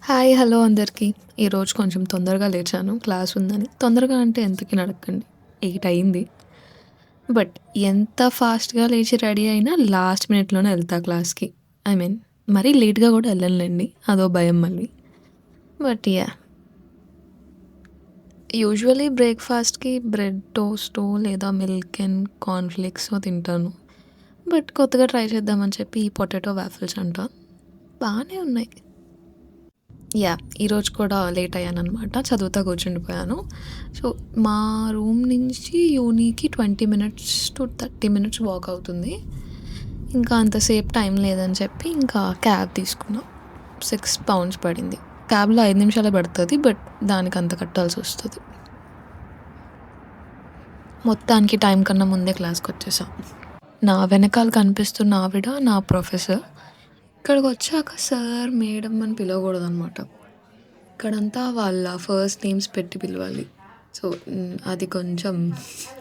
Hi! Hello అందరికీ. ఈరోజు కొంచెం తొందరగా లేచాను క్లాస్ ఉందని. తొందరగా అంటే ఎంతకని అడగకండి. 8 అయింది. బట్ ఎంత ఫాస్ట్‌గా లేచి రెడీ అయినా లాస్ట్ మినిట్‌లోనే ఎళ్తా క్లాస్‌కి. ఐ మీన్ మరీ లేట్‌గా కూడా ఎళ్ళనులెండి. అదో భయం మళ్ళీ. But yeah! యూజువల్లీ బ్రేక్‌ఫాస్ట్‌కి బ్రెడ్ టోస్టో లేదా మిల్క్ అండ్ కార్న్ ఫ్లేక్సో తింటాను. బట్ కొత్తగా ట్రై చేద్దామని చెప్పి ఈ పొటాటో వాఫిల్స్ అంట. బానే ఉన్నాయి. యాహ్! ఈరోజు కూడా లేట్ అయ్యాననమాట. చదువుతా కూర్చుండిపోయాను. సో, మా రూమ్ నుంచి యూనికి 20 మినిట్స్ టు 30 మినిట్స్ వాక్ అవుతుంది. ఇంకా అంతసేపు టైం లేదని చెప్పి ఇంకా క్యాబ్ తీసుకున్నా. £6 పడింది. క్యాబ్‌లో 5 నిమిషాలే పడతది. బట్ దానికంత కట్టాల్సొస్తది. మొత్తానికి టైం కన్నా ముందే క్లాస్‌కొచ్చేసా. నా వెనకాల కనిపిస్తున్న ఆవిడ నా ప్రొఫెసర్. ఇక్కడికొచ్చాక సార్, మేడం అని పిలవకూడదనమాట. ఇక్కడంతా వాళ్ళ ఫస్ట్ నేమ్స్ పెట్టి పిలవాలి. సో, అది కొంచెం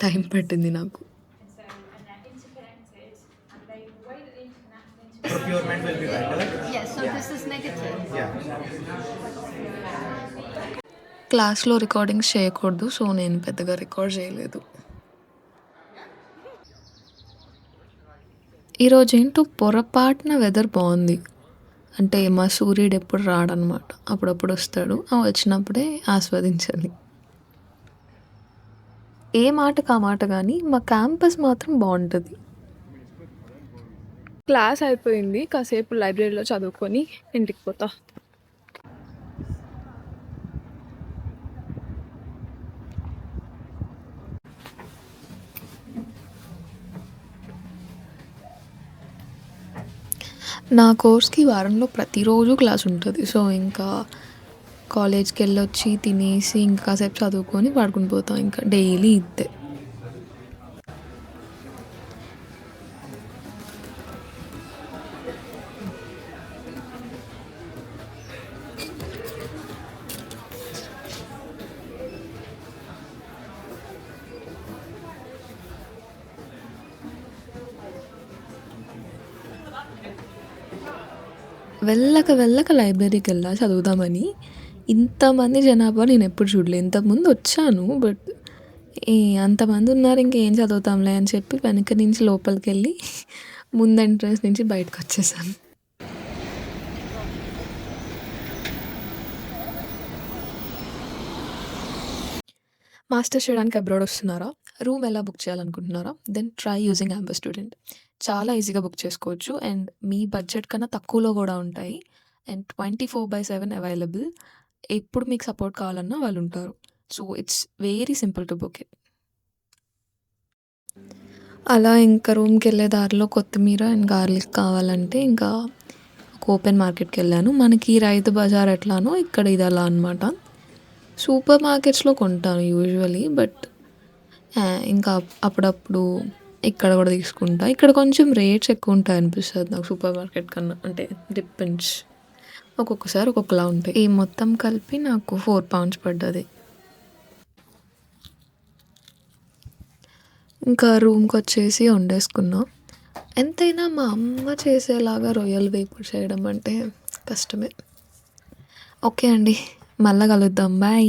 టైం పట్టింది నాకు. Procurement will be right, correct? Yes, so this is negative. Yeah. క్లాస్‌లో రికార్డింగ్స్ చేయకూడదు. సో, నేను పెద్దగా రికార్డ్ చేయలేదు. ఈరోజేంటో పొరపాటున వెదర్ బావుంది. అంటే మా సూర్యుడెప్పుడు రాడనమాట. అప్పుడప్పుడొస్తాడు. వచ్చినప్పుడే ఆస్వాదించాలి. ఏ మాటకి ఆ మాట గానీ, మా క్యాంపస్ మాత్రం బావుంటది. క్లాస్ అయిపోయింది. కాసేపు లైబ్రరీలో చదువుకొని ఇంటికి పోతా. నా కోర్స్‌కి వారంలో ప్రతిరోజు క్లాస్ ఉంటది. సో, ఇంకా కాలేజ్‌కెళ్ళొచ్చి, తినేసి, ఇంకా కాసేపు చదువుకొని పడుకొని పోతా ఇంకా. డైలీ ఇద్దే. వెళ్ళక లైబ్రరీకెళ్ళా చదువుదామని. ఇంతమంది జనాభా నేనెప్పుడు చూడలే. ఇంతకుముందు వచ్చాను. బట్ అంతమంది ఉన్నారు ఇంకేం చదువుతాంలే అని చెప్పి వెనక నుంచి లోపలికెళ్ళి ముందు ఎంట్రన్స్ నుంచి బయటకొచ్చేసాను. మాస్టర్స్ చేయడానికి అబ్రాడ్ వస్తున్నారా? రూమ్ ఎలా బుక్ చేయాలనుకుంటున్నారా? Then try using Amber student. చాలా ఈజీగా బుక్ చేసుకోవచ్చు. అండ్ మీ బడ్జెట్ కన్నా తక్కువలో కూడా ఉంటాయి. And 24/7 available. ఎప్పుడు మీకు సపోర్ట్ కావాలన్నా వాళ్ళుంటారు. So, it's very simple to book it. అలా ఇంకా రూమ్‌కెళ్ళే దారిలో కొత్తిమీర అండ్ గార్లిక్ కావాలంటే ఇంకా ఒక ఓపెన్ మార్కెట్‌కెళ్ళాను. మనకి రైతు బజార్ ఎట్లానో ఇక్కడ ఇది అలా అనమాట. సూపర్ మార్కెట్స్‌లో కొంటాను యూజువల్లీ. బట్ ఇంకా అప్పుడప్పుడు ఇక్కడ కూడా తీసుకుంటా. ఇక్కడ కొంచెం రేట్స్ ఎక్కువుంటాయి అనిపిస్తది నాకు సూపర్ మార్కెట్ కన్నా. అంటే డిపెండ్స్. ఒక్కొక్కసారి ఒక్కొక్కలా ఉంటాయి. ఈ మొత్తం కలిపి నాకు £4 పడ్డది. ఇంకా రూమ్‌కొచ్చేసి వండేసుకున్నా. ఎంతైనా మా అమ్మ చేసేలాగా రొయ్యలు వేపుడు చేయడం అంటే కష్టమే. ఓకే అండి. మళ్ళా కలుద్దాం. బాయ్.